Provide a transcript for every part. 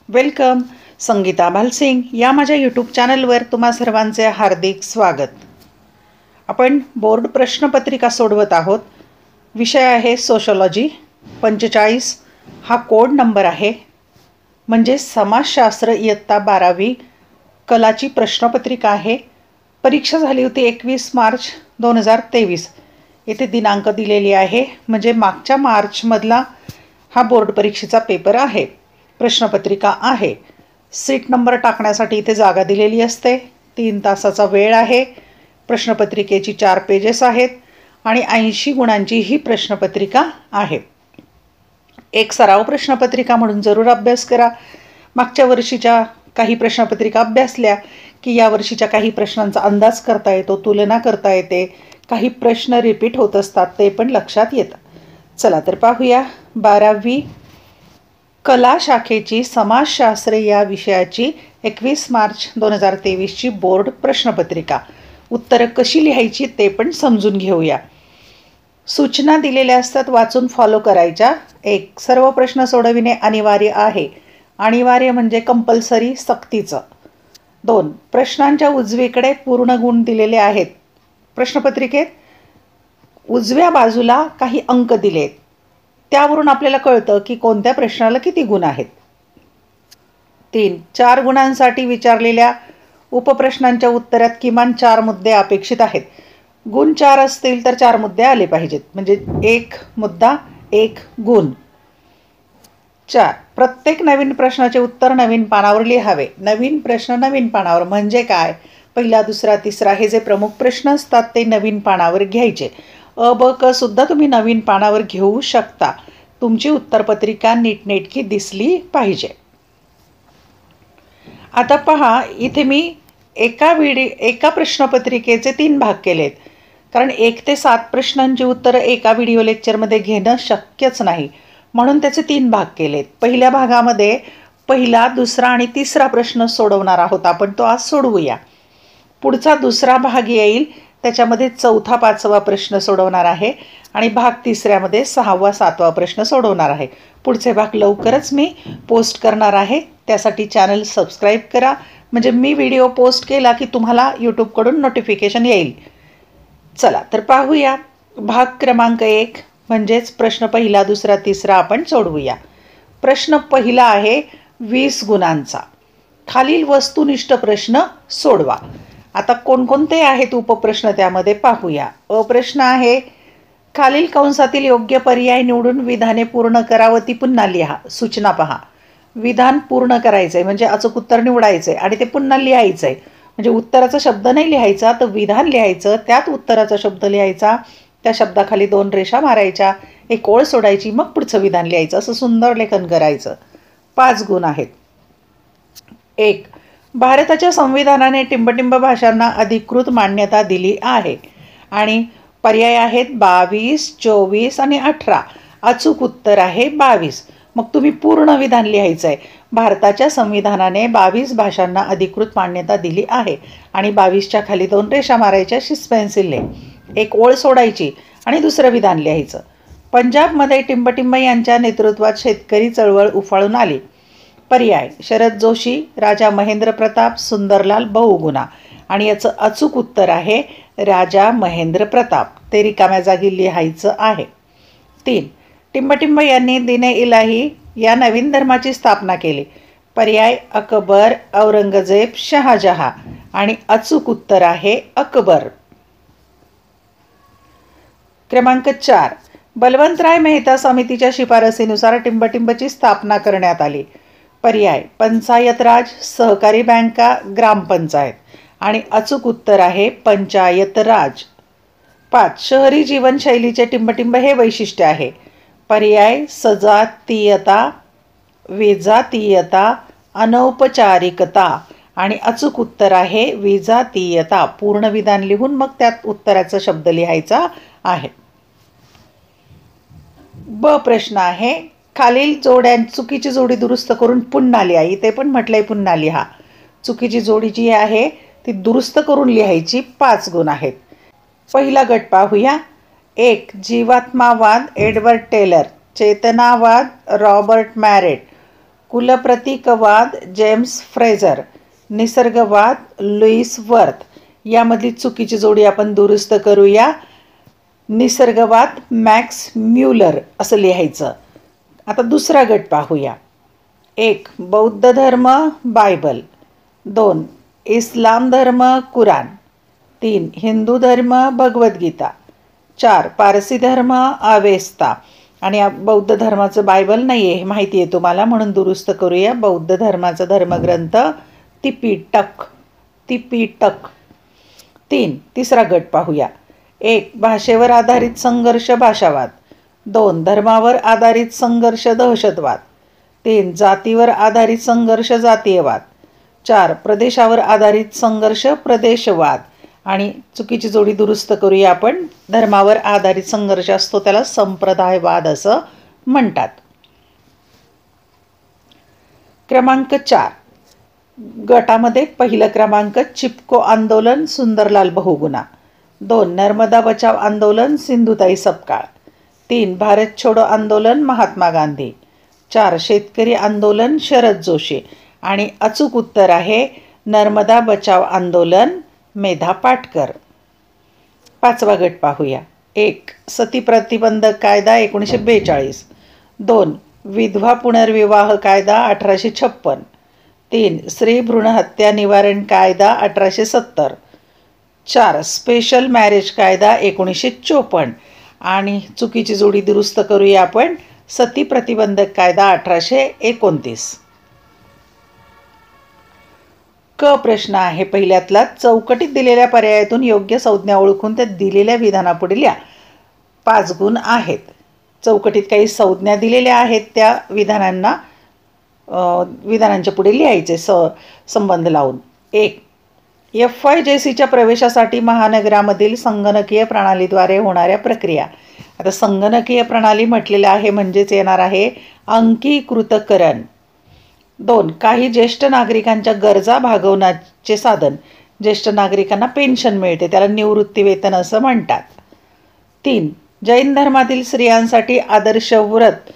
Welcome. Sangeeta Bhalsingh या माझ्या YouTube चॅनलवर तुम्हा सर्वांचे हार्दिक स्वागत. आपण बोर्ड प्रश्नपत्रिका सोडवत आहोत. विषय आहे सोशॉलॉजी. 45 हा कोड नंबर आहे. म्हणजे समाजशास्त्र इयत्ता 12वी कलाची प्रश्नपत्रिका आहे. परीक्षा झाली होती 21 मार्च 2023. येथे दिनांक दिलेली आहे, म्हणजे मागच्या मार्चमधला हा बोर्ड परीक्षेचा पेपर आहे. प्रश्नपत्रिका आहे. सीट नंबर टाकण्यासाठी इथे जागा दिलेली असते. 3 तासाचा वेळ आहे. प्रश्नपत्रिकेची 4 पेजेस आहेत आणि 80 गुणांची ही प्रश्नपत्रिका आहे. एक सराव प्रश्नपत्रिका म्हणून जरूर अभ्यास करा. मागच्या वर्षीच्या काही प्रश्नपत्रिका अभ्यासल्या की या वर्षीच्या काही प्रश्नांचा अंदाज करता येतो, तुलना करता येते. काही प्रश्न रिपीट होत असतात, ते पण लक्षात येतं. चला तर पाहूया. 12वी कला शाखेची समाजशास्त्र या विषयाची 21 मार्च 2023ची बोर्ड प्रश्नपत्रिका. उत्तरं कशी लिहायची ते पण समजून घेऊया. सूचना दिलेल्या असतात, वाचून फॉलो करायच्या. 1. सर्व प्रश्न सोडविणे अनिवार्य आहे. अनिवार्य म्हणजे कंपल्सरी, सक्तीचं. 2. प्रश्नांच्या उजवीकडे पूर्ण गुण दिलेले आहेत. प्रश्नपत्रिकेत उजव्या बाजूला काही अंक दिलेत, त्यावरून आपल्याला कळतं की कोणत्या प्रश्नाला किती गुण आहेत. 3. 4 गुणांसाठी विचारलेल्या उपप्रश्नांच्या उत्तरात किमान 4 मुद्दे अपेक्षित आहेत. गुण 4 असतील तर 4 मुद्दे आले पाहिजेत, म्हणजे 1 मुद्दा 1 गुण. 4. प्रत्येक नवीन प्रश्नाचे उत्तर नवीन पानावर लिहावे. नवीन प्रश्न नवीन पानावर म्हणजे काय? पहिला, दुसरा, तिसरा हे जे प्रमुख प्रश्न असतात ते नवीन पानावर घ्यायचे. अ, ब, क सुद्धा तुम्ही नवीन पानावर घेऊ शकता. तुमची उत्तरपत्रिका नीटनेटकी दिसली पाहिजे. आता पहा, इथे मी एका प्रश्नपत्रिकेचे 3 भाग केलेत, कारण 1 ते 7 प्रश्नांची उत्तरं एका व्हिडिओ लेक्चरमध्ये घेणं शक्यच नाही, म्हणून त्याचे 3 भाग केलेत. पहिल्या भागामध्ये पहिला, दुसरा आणि तिसरा प्रश्न सोडवणार आहोत आपण, तो आज सोडवूया. पुढचा दुसरा भाग येईल, त्याच्यामध्ये 4था 5वा प्रश्न सोडवणार आहे आणि भाग 3ऱ्यामध्ये 6वा 7वा प्रश्न सोडवणार आहे. पुढचे भाग लवकरच मी पोस्ट करणार आहे. त्यासाठी चॅनल सबस्क्राईब करा, म्हणजे मी व्हिडिओ पोस्ट केला की तुम्हाला यूट्यूबकडून नोटिफिकेशन येईल. चला तर पाहूया. भाग क्रमांक 1 म्हणजेच प्रश्न पहिला, दुसरा, तिसरा आपण सोडवूया. प्रश्न पहिला आहे 20 गुणांचा. खालील वस्तुनिष्ठ प्रश्न सोडवा. आता कोणकोणते आहेत उपप्रश्न त्यामध्ये पाहूया. अ प्रश्न आहे, खालील कंसातील योग्य पर्याय निवडून विधाने पूर्ण करा व ती पुन्हा लिहा. सूचना पहा. विधान पूर्ण करायचं आहे म्हणजे अचूक उत्तर निवडायचं आहे आणि ते पुन्हा लिहायचं आहे. म्हणजे उत्तराचा शब्द नाही लिहायचा, तर विधान लिहायचं, त्यात उत्तराचा शब्द लिहायचा, त्या शब्दाखाली 2 रेषा मारायच्या, एक ओळ सोडायची, मग पुढचं विधान लिहायचं. असं सुंदर लेखन करायचं. 5 गुण आहेत. 1. भारताच्या संविधानाने टिंबटिंब भाषांना अधिकृत मान्यता दिली आहे. आणि पर्याय आहेत 22, 24 आणि 18. अचूक उत्तर आहे 22. मग तुम्ही पूर्ण विधान लिहायचं आहे. भारताच्या संविधानाने 22 भाषांना अधिकृत मान्यता दिली आहे आणि 22च्या खाली 2 रेषा मारायच्या शिस पेन्सिलने, एक ओळ सोडायची आणि दुसरं विधान लिहायचं. पंजाबमध्ये टिंबटिंब यांच्या नेतृत्वात शेतकरी चळवळ उफाळून आली. पर्याय शरद जोशी, राजा महेंद्र प्रताप, सुंदरलाल बहुगुणा. आणि याचं अचूक उत्तर आहे राजा महेंद्र प्रताप. ते रिकाम्या जागी लिहायचं आहे. 3. टिंबटिंब यांनी दिने इलाही या नवीन धर्माची स्थापना केली. पर्याय अकबर, औरंगजेब, शहाजहा. आणि अचूक उत्तर आहे अकबर. क्रमांक 4. बलवंतराय मेहता समितीच्या शिफारसीनुसार टिंबटिंबची स्थापना करण्यात आली. पर्याय पंचायत राज, सहकारी बँका, ग्रामपंचायत. आणि अचूक उत्तर आहे पंचायत राज. 5. शहरी जीवनशैलीचे टिंबटिंब हे वैशिष्ट्य आहे. पर्याय सजातीयता, विजातीयता, अनौपचारिकता. आणि अचूक उत्तर आहे विजातीयता. पूर्ण विधान लिहून मग त्यात उत्तराचा शब्द लिहायचा आहे. ब प्रश्न आहे, खालील चुकीची जोडी दुरुस्त करून पुन्हा लिहा. इथे पण म्हटलंय पुन्हा लिहा. चुकीची जोडी जी आहे ती दुरुस्त करून लिहायची. 5 गुण आहेत. पहिला गट पाहूया. 1. जीवात्मावाद एडवर्ड टेलर, चेतनावाद रॉबर्ट मॅरेट, कुलप्रतीकवाद जेम्स फ्रेझर, निसर्गवाद लुईस वर्थ. यामधली चुकीची जोडी आपण दुरुस्त करूया. निसर्गवाद मॅक्स म्युलर असं लिहायचं. आता दुसरा गट पाहूया. 1 बौद्ध धर्म बायबल, 2 इस्लाम धर्म कुराण, 3 हिंदू धर्म भगवद्गीता, 4 पारसी धर्म अवेस्ता. आणि बौद्ध धर्माचं बायबल नाही आहे हे माहिती आहे तुम्हाला, म्हणून दुरुस्त करूया. बौद्ध धर्माचा धर्मग्रंथ त्रिपिटक. 3 तिसरा गट पाहूया. 1 भाषेवर आधारित संघर्ष भाषावाद, 2 धर्मावर आधारित संघर्ष दहशतवाद, 3 जातीवर आधारित संघर्ष जातीयवाद, 4 प्रदेशावर आधारित संघर्ष प्रदेशवाद. आणि चुकीची जोडी दुरुस्त करूया आपण. धर्मावर आधारित संघर्ष असतो त्याला संप्रदायवाद असं म्हणतात. क्रमांक 4 गटामध्ये पहिलं क्रमांक चिपको आंदोलन सुंदरलाल बहुगुणा, 2 नर्मदा बचाव आंदोलन सिंधुताई सपकाळ, 3 भारत छोडो आंदोलन महात्मा गांधी, 4 शेतकरी आंदोलन शरद जोशी. आणि अचूक उत्तर आहे नर्मदा बचाव आंदोलन मेधा पाटकर. 5वा गट पाहूया. 1 सती प्रतिबंधक कायदा 1942, 2 विधवा पुनर्विवाह कायदा 1856, 3 स्त्री भ्रूण हत्या निवारण कायदा 1870, 4 स्पेशल मॅरेज कायदा 1954. आणि चुकीची जोडी दुरुस्त करूया आपण. सती प्रतिबंधक कायदा 1829. क प्रश्न आहे पहिल्यातला. चौकटीत दिलेल्या पर्यायातून योग्य संज्ञा ओळखून त्या दिलेल्या विधानापुढील या 5 गुण आहेत. चौकटीत काही संज्ञा दिलेल्या आहेत, त्या विधानांच्या पुढे लिहायचे संबंध लावून. 1 FYJCच्या प्रवेशासाठी महानगरामधील संगणकीय प्रणालीद्वारे होणाऱ्या प्रक्रिया. आता संगणकीय प्रणाली म्हटलेलं आहे म्हणजेच येणार आहे अंकीकृतकरण. 2 काही ज्येष्ठ नागरिकांच्या गरजा भागवण्याचे साधन. ज्येष्ठ नागरिकांना पेन्शन मिळते त्याला निवृत्तीवेतन असं म्हणतात. 3 जैन धर्मातील स्त्रियांसाठी आदर्श व्रत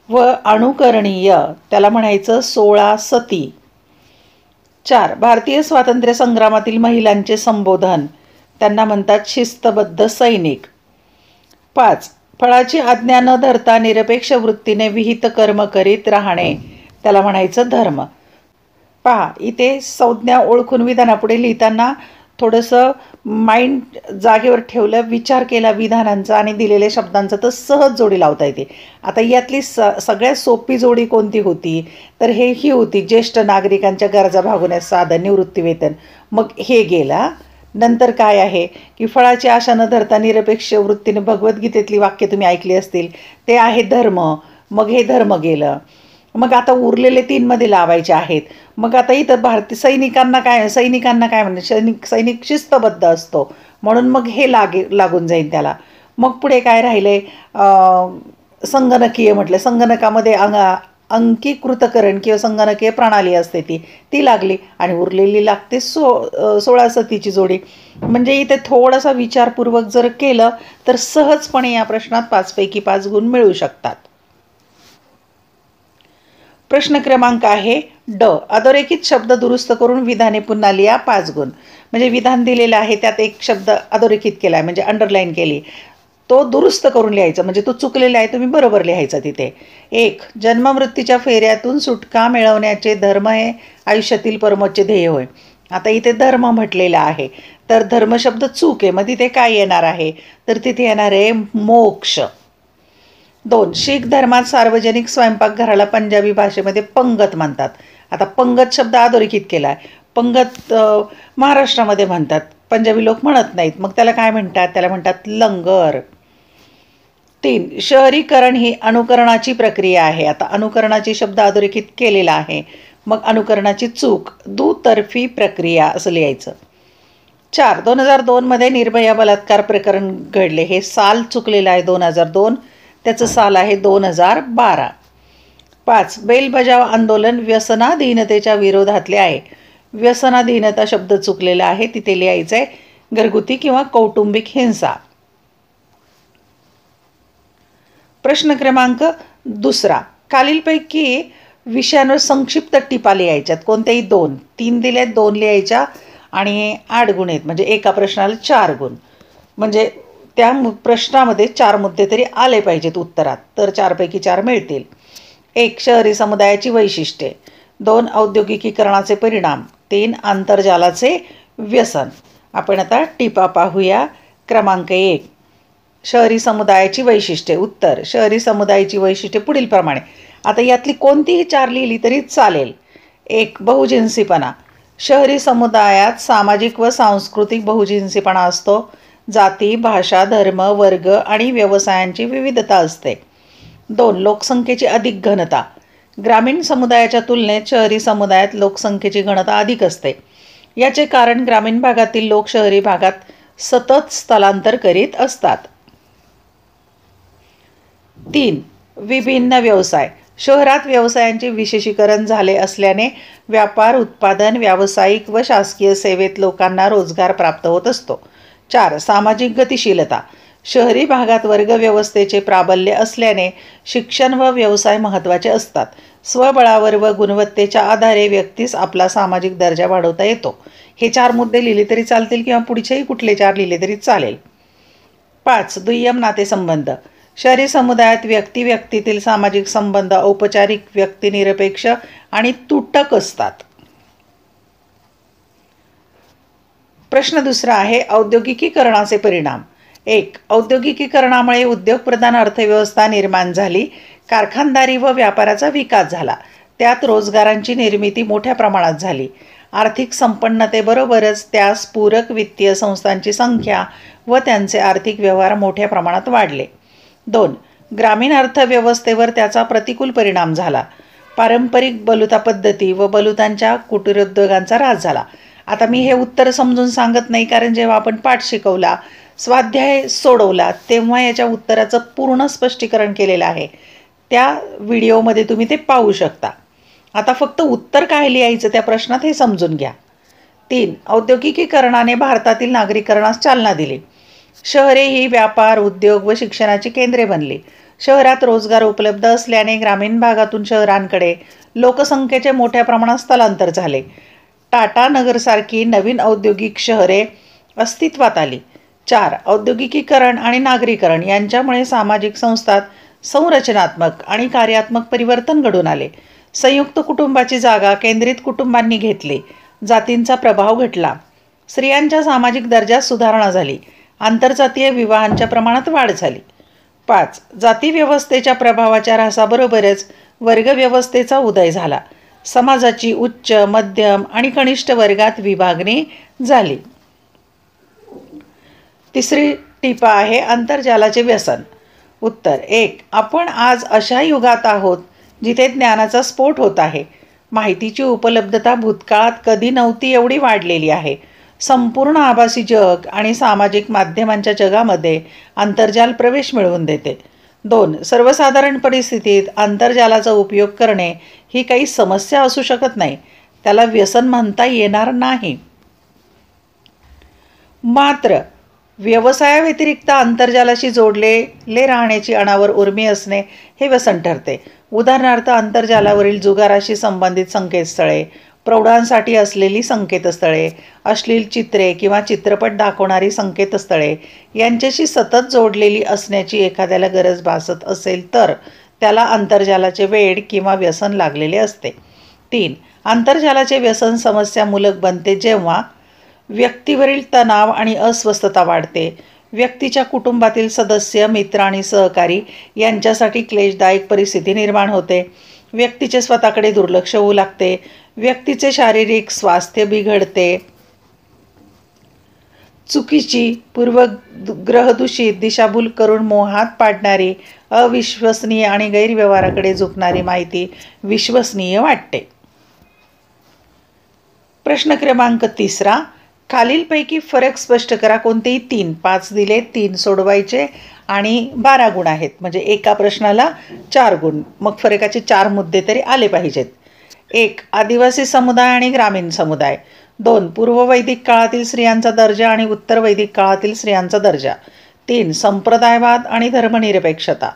व अनुकरणीय त्याला म्हणायचं 16 सती. 4 भारतीय स्वातंत्र्य संग्रामातील महिलांचे संबोधन त्यांना म्हणतात शिस्तबद्ध सैनिक. 5 फळाची आज्ञा न धरता निरपेक्ष वृत्तीने विहित कर्म करीत राहणे त्याला म्हणायचं धर्म. पहा इथे संज्ञा ओळखून विधानापुढे लिहिताना थोडंसं माइंड जागेवर ठेवलं, विचार केला विधानांचा आणि दिलेल्या शब्दांचा, तर सहज जोडी लावता येते. आता यातली सगळ्यात सोपी जोडी कोणती होती तर ही होती ज्येष्ठ नागरिकांच्या गरजा भागवण्यास साधन निवृत्तीवेतन. मग हे गेला. नंतर काय आहे की फळाची आशा न धरता निरपेक्ष वृत्तीने भगवद्गीतेतली वाक्य तुम्ही ऐकली असतील ते आहे धर्म. मग हे धर्म गेलं. मग आता उरलेले 3 मध्ये लावायचे आहेत. मग आता इथं भारतीय सैनिकांना काय म्हणजे सैनिक शिस्तबद्ध असतो म्हणून मग हे लागून जाईल त्याला. मग पुढे काय राहिले संगणकीय म्हटलं. संगणकामध्ये अंकीकृतकरण किंवा संगणकीय प्रणाली असते ती लागली आणि उरलेली लागते 16 सतीची जोडी. म्हणजे इथे थोडासा विचारपूर्वक जर केलं तर सहजपणे या प्रश्नात 5 पैकी 5 गुण मिळू शकतात. प्रश्न क्रमांक आहे ड. अधोरेखित शब्द दुरुस्त करून विधाने पुन्हा लिहा 5 गुण. म्हणजे विधान दिलेलं आहे त्यात एक शब्द अधोरेखित केला आहे म्हणजे अंडरलाईन केली, तो दुरुस्त करून लिहायचा. म्हणजे तो चुकलेला आहे तुम्ही बरोबर लिहायचा तिथे. 1 जन्ममृत्यूच्या फेऱ्यातून सुटका मिळवण्याचे धर्म हे आयुष्यातील परमोच्च ध्येय होय. आता इथे धर्म म्हटलेला आहे तर धर्म शब्द चूक आहे. मग तिथे काय येणार आहे तर तिथे येणार आहे मोक्ष. 2 शीख धर्मात सार्वजनिक स्वयंपाकघराला पंजाबी भाषेमध्ये पंगत म्हणतात. आता पंगत शब्द अधोरेखित केला आहे. पंगत महाराष्ट्रामध्ये म्हणतात, पंजाबी लोक म्हणत नाहीत. मग त्याला काय म्हणतात? त्याला म्हणतात लंगर. 3 शहरीकरण ही अनुकरणाची प्रक्रिया आहे. आता अनुकरणाची शब्द अधोरेखित केलेला आहे मग अनुकरणाची चूक दुतर्फी प्रक्रिया असं लिहायचं. 4 2002 मध्ये निर्भया बलात्कार प्रकरण घडले. हे साल चुकलेलं आहे 2002, त्याचं साल आहे 2012. 5 बेल बजाव आंदोलन व्यसनाधीनतेच्या विरोधातले आहे. व्यसनाधीनता शब्द चुकलेला आहे तिथे लिहायचं आहे घरगुती किंवा कौटुंबिक हिंसा. प्रश्न क्रमांक 2 खालीलपैकी विषयांवर संक्षिप्त टिपा लिहायच्यात, कोणत्याही 2 3 दिल्यात 2 लिहायच्या आणि 8 गुण आहेत म्हणजे एका प्रश्नाला 4 गुण. म्हणजे त्या प्रश्नामध्ये 4 मुद्दे तरी आले पाहिजेत उत्तरात, तर 4 पैकी 4 मिळतील. 1 शहरी समुदायाची वैशिष्ट्ये, 2 औद्योगिकीकरणाचे परिणाम, 3 आंतरजालाचे व्यसन. आपण आता टिपा पाहूया. क्रमांक 1 शहरी समुदायाची वैशिष्ट्ये. उत्तर शहरी समुदायाची वैशिष्ट्ये पुढील प्रमाणे. आता यातली कोणतीही 4 लिहिली तरी चालेल. 1 बहुजिन्सीपणा, शहरी समुदायात सामाजिक व सांस्कृतिक बहुजिन्सीपणा असतो. जाती, भाषा, धर्म, वर्ग आणि व्यवसायांची विविधता असते. 2 लोकसंख्येची अधिक घनता, ग्रामीण समुदायाच्या तुलनेत शहरी समुदायात लोकसंख्येची घनता अधिक असते. याचे कारण ग्रामीण भागातील लोक शहरी भागात सतत स्थलांतर करीत असतात. 3 विभिन्न व्यवसाय, शहरात व्यवसायांचे विशेषीकरण झाले असल्याने व्यापार, उत्पादन, व्यावसायिक व शासकीय सेवेत लोकांना रोजगार प्राप्त होत असतो. 4 सामाजिक गतिशीलता, शहरी भागात वर्गव्यवस्थेचे प्राबल्य असल्याने शिक्षण व व्यवसाय महत्त्वाचे असतात. स्वबळावर व गुणवत्तेच्या आधारे व्यक्तीस आपला सामाजिक दर्जा वाढवता येतो. हे 4 मुद्दे लिहिले तरी चालतील किंवा पुढचेही कुठले 4 लिहिले तरी चालेल. 5 दुय्यम नातेसंबंध, शहरी समुदायात व्यक्तीतील सामाजिक संबंध औपचारिक, व्यक्तिनिरपेक्ष आणि तुटक असतात. प्रश्न दुसरा आहे औद्योगिकीकरणाचे परिणाम. 1 औद्योगिकीकरणामुळे उद्योगप्रधान अर्थव्यवस्था निर्माण झाली. कारखानदारी व व्यापाराचा विकास झाला. त्यात रोजगारांची निर्मिती मोठ्या प्रमाणात झाली. आर्थिक संपन्नतेबरोबरच त्यास पूरक वित्तीय संस्थांची संख्या व त्यांचे आर्थिक व्यवहार मोठ्या प्रमाणात वाढले. 2 ग्रामीण अर्थव्यवस्थेवर त्याचा प्रतिकूल परिणाम झाला. पारंपरिक बलुता पद्धती व बलुतांच्या कुटीरोद्योगांचा ऱ्हास झाला. आता मी हे उत्तर समजून सांगत नाही, कारण जेव्हा आपण पाठ शिकवला, स्वाध्याय सोडवला, तेव्हा याच्या उत्तराचं पूर्ण स्पष्टीकरण केलेलं आहे. त्या व्हिडिओमध्ये तुम्ही ते पाहू शकता. आता फक्त उत्तर काय लिहायचं त्या प्रश्नात हे समजून घ्या. 3 औद्योगिकीकरणाने भारतातील नागरीकरणास चालना दिली. शहरे ही व्यापार, उद्योग व शिक्षणाची केंद्रे बनली. शहरात रोजगार उपलब्ध असल्याने ग्रामीण भागातून शहरांकडे लोकसंख्येचे मोठ्या प्रमाणात स्थलांतर झाले. टाटा नगरसारखी नवीन औद्योगिक शहरे अस्तित्वात आली. 4 औद्योगिकीकरण आणि नागरीकरण यांच्यामुळे सामाजिक संस्थात संरचनात्मक आणि कार्यात्मक परिवर्तन घडून आले. संयुक्त कुटुंबाची जागा केंद्रित कुटुंबांनी घेतली. जातींचा प्रभाव घटला. स्त्रियांच्या सामाजिक दर्जात सुधारणा झाली. आंतरजातीय विवाहांच्या प्रमाणात वाढ झाली. 5 जाती व्यवस्थेच्या प्रभावाच्या ऱ्हासाबरोबरच वर्गव्यवस्थेचा उदय झाला. समाजाची उच्च, मध्यम आणि कनिष्ठ वर्गात विभागणी झाली. तिसरी टिपा आहे आंतरजालाचे व्यसन. उत्तर 1 आपण आज अशा युगात आहोत जिथे ज्ञानाचा स्फोट होत आहे. माहितीची उपलब्धता भूतकाळात कधी नव्हती एवढी वाढलेली आहे. संपूर्ण आभासी जग आणि सामाजिक माध्यमांच्या जगामध्ये आंतरजाल प्रवेश मिळवून देते. 2 सर्वसाधारण परिस्थितीत आंतरजालाचा उपयोग करणे ही काही समस्या असू शकत नाही. त्याला व्यसन म्हणता येणार नाही. मात्र व्यवसायाव्यतिरिक्त आंतरजालाशी जोडलेले राहण्याची अनावर उर्मी असणे हे व्यसन ठरते. उदाहरणार्थ आंतरजालावरील जुगाराशी संबंधित संकेतस्थळे, प्रौढांसाठी असलेली संकेतस्थळे, अश्लील चित्रे किंवा चित्रपट दाखवणारी संकेतस्थळे यांच्याशी सतत जोडलेली असण्याची एखाद्याला गरज भासत असेल तर त्याला आंतरजालाचे वेड किंवा व्यसन लागलेले असते. 3 आंतरजालाचे व्यसन समस्यामूलक बनते जेव्हा व्यक्तीवरील तणाव आणि अस्वस्थता वाढते. व्यक्तीच्या कुटुंबातील सदस्य, मित्र आणि सहकारी यांच्यासाठी क्लेशदायक परिस्थिती निर्माण होते. व्यक्तीचे स्वतःकडे दुर्लक्ष होऊ लागते. व्यक्तीचे शारीरिक स्वास्थ्य बिघडते. चुकीची, पूर्वग्रहदूषित, दिशाभूल करून मोहात पाडणारी, अविश्वसनीय आणि गैरव्यवहाराकडे झुकणारी माहिती विश्वसनीय वाटते. प्रश्न क्रमांक 3 खालीलपैकी फरक स्पष्ट करा. कोणतेही 3 5 दिले, 3 सोडवायचे आणि 12 गुण आहेत म्हणजे एका प्रश्नाला 4 गुण. मग फरकाचे 4 मुद्दे तरी आले पाहिजेत. 1 आदिवासी समुदाय आणि ग्रामीण समुदाय. 2 पूर्ववैदिक काळातील स्त्रियांचा दर्जा आणि उत्तर वैदिक काळातील स्त्रियांचा दर्जा. 3 संप्रदायवाद आणि धर्मनिरपेक्षता.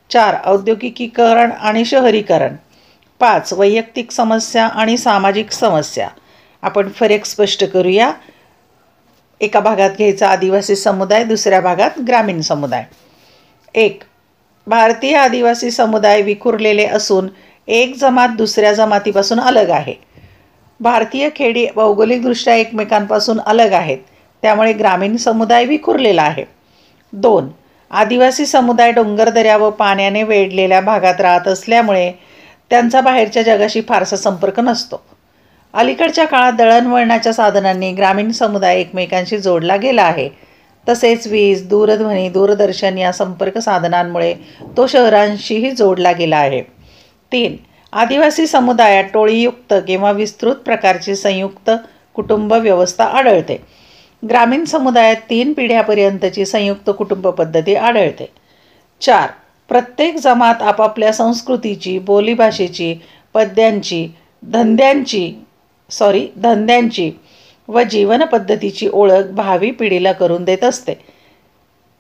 4 औद्योगिकीकरण आणि शहरीकरण. 5. वैयक्तिक समस्या आणि सामाजिक समस्या. आपण फरक स्पष्ट करूया. एका भागात घ्यायचा आदिवासी समुदाय, दुसऱ्या भागात ग्रामीण समुदाय. 1. भारतीय आदिवासी समुदाय विखुरलेले असून एक जमात दुसऱ्या जमातीपासून अलग आहे. भारतीय खेडी भौगोलिकदृष्ट्या एकमेकांपासून अलग आहेत, त्यामुळे ग्रामीण समुदाय विखुरलेला आहे. 2. आदिवासी समुदाय डोंगरदऱ्या व पाण्याने वेढलेल्या भागात राहत असल्यामुळे त्यांचा बाहेरच्या जगाशी फारसा संपर्क नसतो. अलीकडच्या काळात दळणवळणाच्या साधनांनी ग्रामीण समुदाय एकमेकांशी जोडला गेला आहे. तसेच वीज, दूरध्वनी, दूरदर्शन या संपर्क साधनांमुळे तो शहरांशीही जोडला गेला आहे. 3. आदिवासी समुदायात टोळीयुक्त किंवा विस्तृत प्रकारची संयुक्त कुटुंब व्यवस्था आढळते. ग्रामीण समुदायात 3 पिढ्यापर्यंतची संयुक्त कुटुंब पद्धती आढळते. 4. प्रत्येक जमात आपापल्या संस्कृतीची, बोलीभाषेची, पद्यांची, धंद्यांची व जीवनपद्धतीची ओळख भावी पिढीला करून देत असते.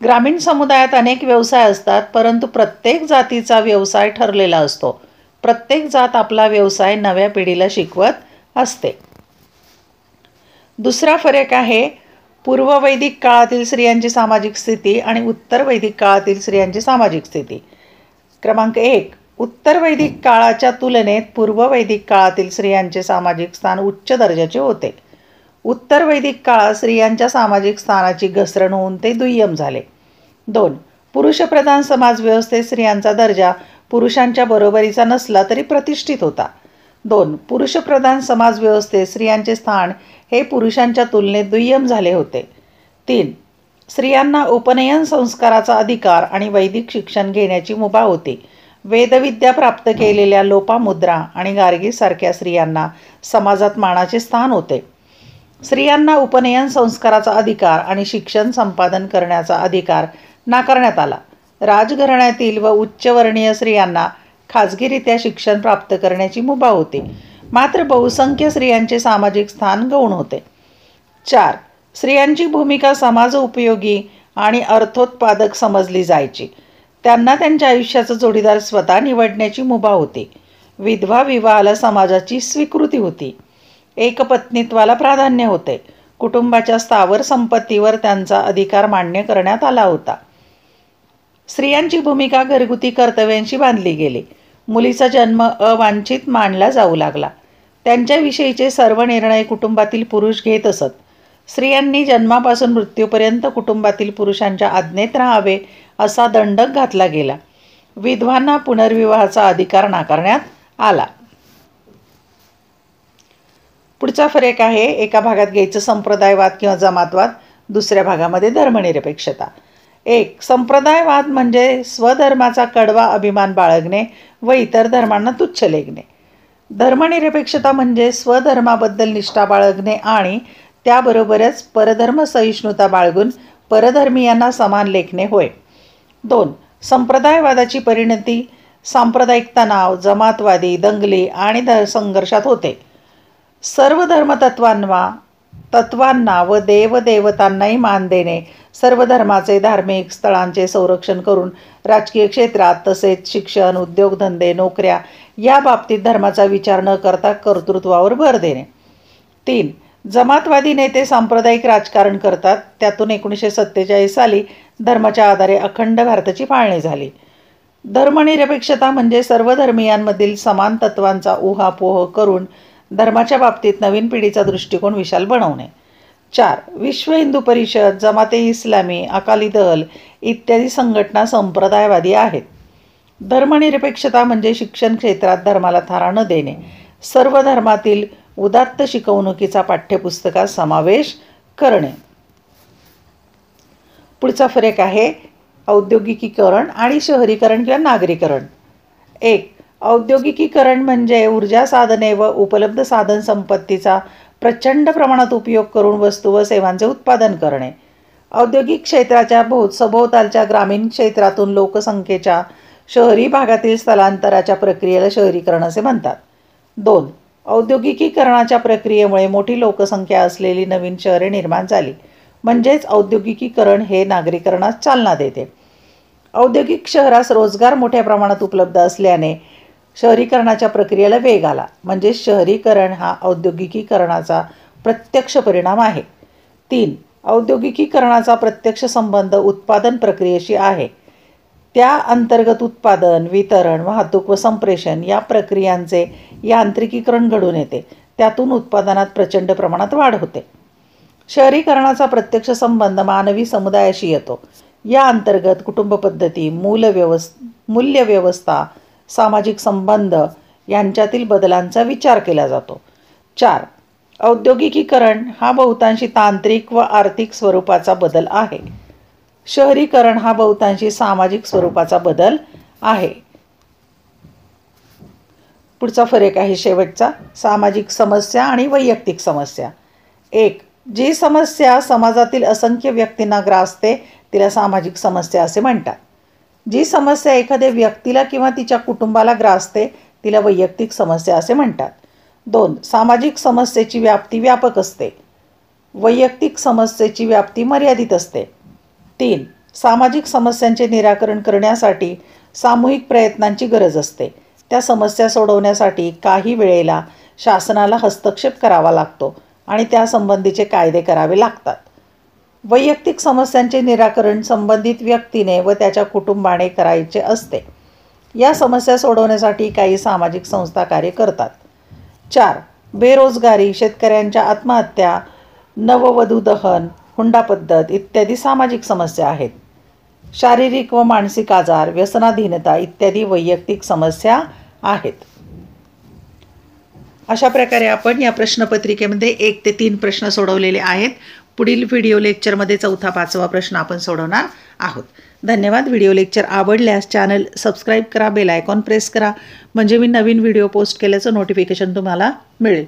ग्रामीण समुदायात अनेक व्यवसाय असतात, परंतु प्रत्येक जातीचा व्यवसाय ठरलेला असतो. प्रत्येक जात आपला व्यवसाय नव्या पिढीला शिकवत असते. दुसरा फरक आहे पूर्व वैदिक काळातील स्त्रियांची सामाजिक स्थिती आणि उत्तर वैदिक काळातील स्त्रियांची सामाजिक स्थिती. क्रमांक 1. उत्तर वैदिक काळाच्या तुलनेत पूर्व वैदिक काळातील स्त्रियांचे सामाजिक स्थान उच्च दर्जाचे होते. उत्तर वैदिक काळात स्त्रियांच्या सामाजिक स्थानाची घसरण होऊन ते दुय्यम झाले. 2. पुरुषप्रधान समाजव्यवस्थेत स्त्रियांचा दर्जा पुरुषांच्या बरोबरीचा नसला तरी प्रतिष्ठित होता. 2. पुरुषप्रधान समाजव्यवस्थेत स्त्रियांचे स्थान हे पुरुषांच्या तुलनेत दुय्यम झाले होते. 3. स्त्रियांना उपनयन संस्काराचा अधिकार आणि वैदिक शिक्षण घेण्याची मुभा होती. वेदविद्या प्राप्त केलेल्या लोपामुद्रा आणि गार्गीसारख्या स्त्रियांना समाजात मानाचे स्थान होते. स्त्रियांना उपनयन संस्काराचा अधिकार आणि शिक्षण संपादन करण्याचा अधिकार नाकारण्यात आला. राजघराण्यातील व उच्चवर्णीय स्त्रियांना खाजगीरित्या शिक्षण प्राप्त करण्याची मुभा होती. मात्र बहुसंख्य स्त्रियांचे सामाजिक स्थान गौण होते. 4. स्त्रियांची भूमिका समाज उपयोगी आणि अर्थोत्पादक समजली जायची. त्यांना त्यांच्या आयुष्याचा जोडीदार स्वतः निवडण्याची मुभा होती. विधवा विवाहाला समाजाची स्वीकृती होती. एकपत्नीत्वाला प्राधान्य होते. कुटुंबाच्या स्थावर संपत्तीवर त्यांचा अधिकार मान्य करण्यात आला होता. स्त्रियांची भूमिका घरगुती कर्तव्यांशी बांधली गेली. मुलीचा जन्म अवांछित मानला जाऊ लागला. त्यांच्याविषयीचे सर्व निर्णय कुटुंबातील पुरुष घेत असत. स्त्रियांनी जन्मापासून मृत्यूपर्यंत कुटुंबातील पुरुषांच्या आज्ञेत राहावे असा दंडक घातला गेला. विधवांना पुनर्विवाहाचा अधिकार नाकारण्यात आला. पुढचा फरक आहे, एका भागात घ्यायचं संप्रदायवाद किंवा जमातवाद, दुसऱ्या भागामध्ये धर्मनिरपेक्षता. 1. संप्रदायवाद म्हणजे स्वधर्माचा कडवा अभिमान बाळगणे व इतर धर्मांना तुच्छ लेखणे. धर्मनिरपेक्षता म्हणजे स्वधर्माबद्दल निष्ठा बाळगणे आणि त्याबरोबरच परधर्म सहिष्णुता बाळगून परधर्मीयांना समान लेखणे होय. 2. संप्रदायवादाची परिणती सांप्रदायिक तणाव, जमातवादी दंगली आणि संघर्षात होते. सर्व धर्मतत्वांना व देवदेवतांनाही मान देणे, सर्व धर्माचे धार्मिक स्थळांचे संरक्षण करून राजकीय क्षेत्रात तसेच शिक्षण, उद्योगधंदे, नोकऱ्या या बाबतीत धर्माचा विचार न करता कर्तृत्वावर भर देणे. 3. जमातवादी नेते सांप्रदायिक राजकारण करतात. त्यातून 1947 साली धर्माच्या आधारे अखंड भारताची फाळणी झाली. धर्मनिरपेक्षता म्हणजे सर्व धर्मियांमधील समान तत्वांचा उहापोह करून धर्माच्या बाबतीत नवीन पिढीचा दृष्टिकोन विशाल बनवणे. 4. विश्व हिंदू परिषद, जमाते इस्लामी, अकाली दल इत्यादी संघटना संप्रदायवादी आहेत. धर्मनिरपेक्षता म्हणजे शिक्षण क्षेत्रात धर्माला थारा न देणे, सर्व धर्मातील उदात्त शिकवणुकीचा पाठ्यपुस्तकात समावेश करणे. पुढचा फरक आहे औद्योगिकीकरण आणि शहरीकरण किंवा नागरीकरण. 1. औद्योगिकीकरण म्हणजे ऊर्जा साधने व उपलब्ध साधन संपत्तीचा प्रचंड प्रमाणात उपयोग करून वस्तू व सेवांचे उत्पादन करणे. औद्योगिक क्षेत्राच्या सभोवतालच्या ग्रामीण क्षेत्रातून लोकसंख्येच्या शहरी भागातील स्थलांतराच्या प्रक्रियेला शहरीकरण असे म्हणतात. 2. औद्योगिकीकरणाच्या प्रक्रियेमुळे मोठी लोकसंख्या असलेली नवीन शहरे निर्माण झाली, म्हणजेच औद्योगिकीकरण हे नागरीकरणास चालना देते. औद्योगिक शहरास रोजगार मोठ्या प्रमाणात उपलब्ध असल्याने शहरीकरणाच्या प्रक्रियेला वेग आला. म्हणजे शहरीकरण हा औद्योगिकीकरणाचा प्रत्यक्ष परिणाम आहे. 3. औद्योगिकीकरणाचा प्रत्यक्ष संबंध उत्पादन प्रक्रियेशी आहे. त्या अंतर्गत उत्पादन, वितरण, वाहतूक व संप्रेषण या प्रक्रियांचे यांत्रिकीकरण घडून येते. त्यातून उत्पादनात प्रचंड प्रमाणात वाढ होते. शहरीकरणाचा प्रत्यक्ष संबंध मानवी समुदायाशी येतो. या अंतर्गत कुटुंब पद्धती, मूल्य व्यवस्था, सामाजिक संबंध यांच्यातील बदलांचा विचार केला जातो. 4. औद्योगिकीकरण हा बहुतांशी तांत्रिक व आर्थिक स्वरूपाचा बदल आहे. शहरीकरण हा बहुतांशी सामाजिक स्वरूपाचा बदल आहे. पुढचा फरक आहे शेवटचा, सामाजिक समस्या आणि वैयक्तिक समस्या. 1. जी समस्या समाजातील असंख्य व्यक्तींना ग्रासते तिला सामाजिक समस्या असे म्हणतात. जी समस्या एखाद्या व्यक्तीला किंवा तिच्या कुटुंबाला ग्रासते तिला वैयक्तिक समस्या असे म्हणतात. 2. सामाजिक समस्येची व्याप्ती व्यापक असते. वैयक्तिक समस्येची व्याप्ती मर्यादित असते. 3. सामाजिक समस्यांचे निराकरण करण्यासाठी सामूहिक प्रयत्नांची गरज असते. त्या समस्या सोडवण्यासाठी काही वेळेला शासनाला हस्तक्षेप करावा लागतो आणि त्यासंबंधीचे कायदे करावे लागतात. वैयक्तिक समस्यांचे निराकरण संबंधित व्यक्तीने व त्याच्या कुटुंबाने करायचे असते. या समस्या सोडवण्यासाठी काही सामाजिक संस्था कार्य करतात. 4. बेरोजगारी, शेतकऱ्यांच्या आत्महत्या, नववधू दहन, हुंडा पद्धत इत्यादी सामाजिक समस्या आहेत. शारीरिक व मानसिक आजार, व्यसनाधीनता इत्यादी वैयक्तिक समस्या आहेत. अशा प्रकारे आपण या प्रश्नपत्रिकेमध्ये 1 ते 3 प्रश्न सोडवलेले आहेत. पुढील व्हिडिओ लेक्चरमध्ये 4था 5वा प्रश्न आपण सोडवणार आहोत. धन्यवाद. व्हिडिओ लेक्चर आवडल्यास चॅनल सबस्क्राईब करा, बेल आयकॉन प्रेस करा, म्हणजे मी नवीन व्हिडिओ पोस्ट केल्याचं नोटिफिकेशन तुम्हाला मिळेल.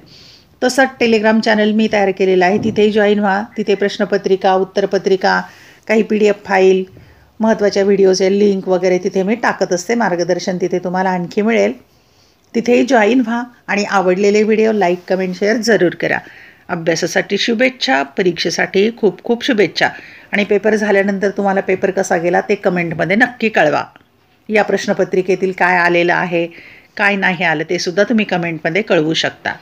तसंच टेलिग्राम चॅनल मी तयार केलेला आहे, तिथेही जॉईन व्हा. तिथे प्रश्नपत्रिका, उत्तरपत्रिका, काही PDF फाईल, महत्त्वाच्या व्हिडिओचे लिंक वगैरे तिथे मी टाकत असते. मार्गदर्शन तिथे तुम्हाला आणखी मिळेल. तिथेही जॉईन व्हा आणि आवडलेले व्हिडिओ लाईक, कमेंट, शेअर जरूर करा. अभ्यासासाठी शुभेच्छा, परीक्षेसाठी खूप खूप शुभेच्छा. आणि पेपर झाल्यानंतर तुम्हाला पेपर कसा गेला ते कमेंटमध्ये नक्की कळवा. या प्रश्नपत्रिकेतील काय आलेलं आहे, काय नाही आलं ते सुद्धा तुम्ही कमेंटमध्ये कळवू शकता.